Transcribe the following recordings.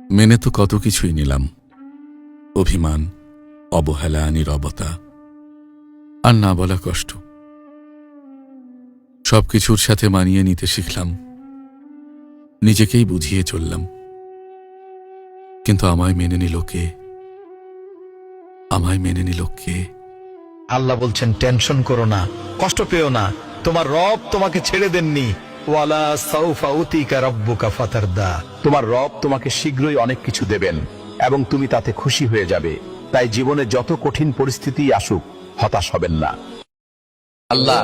মেনে তো কত কিছুই নিলাম, অভিমান, অবহেলা, নীরবতা আর না বলা কষ্ট। সবকিছুর সাথে মানিয়ে নিতে শিখলাম, নিজেকেই বুঝিয়ে চললাম। কিন্তু আমায় মেনে নিল কে? আমায় মেনে নিল কে? আল্লাহ বলছেন, টেনশন করো না, কষ্ট পেও না, তোমার রব তোমাকে ছেড়ে দেননি। ওয়ালা সাউফা উতিকা রাব্বুকা ফাতারদা। তোমার রব তোমাকে শীঘ্রই অনেক কিছু দেবেন এবং তুমি তাতে খুশি হয়ে যাবে। তাই জীবনে যত কঠিন পরিস্থিতি আসুক, হতাশ হবেন না। আল্লাহ,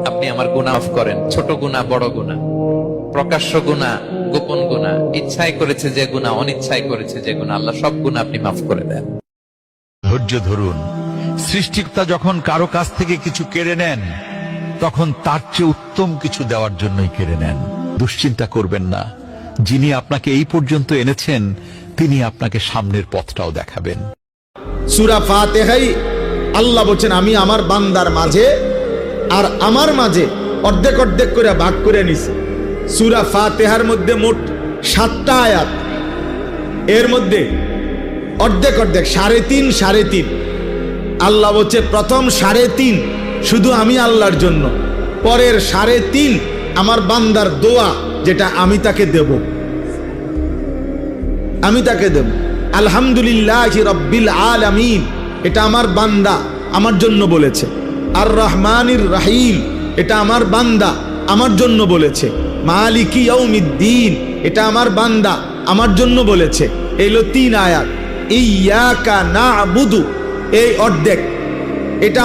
আপনি আমার গুনাহ মাফ করেন, ছোট গুনাহ, বড় গুনাহ, প্রকাশ্য গুনাহ, গোপন গুনাহ, ইচ্ছায় করেছে যে গুনাহ, অনিচ্ছায় করেছে যে গুনাহ, আল্লাহ সব গুনাহ আপনি মাফ করে দেন। ধৈর্য ধরুন। সৃষ্টিকর্তা যখন কারো কাছ থেকে কিছু কেড়ে নেন, তখন তার চেয়ে উত্তম কিছু দেওয়ার জন্যই কেড়ে নেন। দুশ্চিন্তা করবেন না, যিনি আপনাকে এই পর্যন্ত এনেছেন তিনি আপনাকে সামনের পথটাও দেখাবেন। সূরা ফাতিহাই আল্লাহ বলছেন, আমি আমার বান্দার মাঝে আর আমার মাঝে অর্ধেক অর্ধেক করে ভাগ করে নিছি। সূরা ফাতিহার মধ্যে মোট 7টা আয়াত, এর মধ্যে অর্ধেক অর্ধেক 3.5 3.5। আল্লাহ বলছে প্রথম 3.5 শুধু আমি আল্লাহর জন্য, পরের 3.5 আমার বান্দার দোয়া, যেটা আমি তাকে দেব, আমি তাকে দেব। আলহামদুলিল্লাহি রাব্বিল আলামিন, এটা আমার বান্দা আমার জন্য বলেছে। আর রহমানির রহিম, এটা আমার বান্দা আমার জন্য বলেছে। মালিকি ইয়াউমিদ্দিন, এটা আমার বান্দা আমার জন্য বলেছে। এলো 3 আয়াত। ইয়াকা না'বুদু, এই অর্ধেক, এটা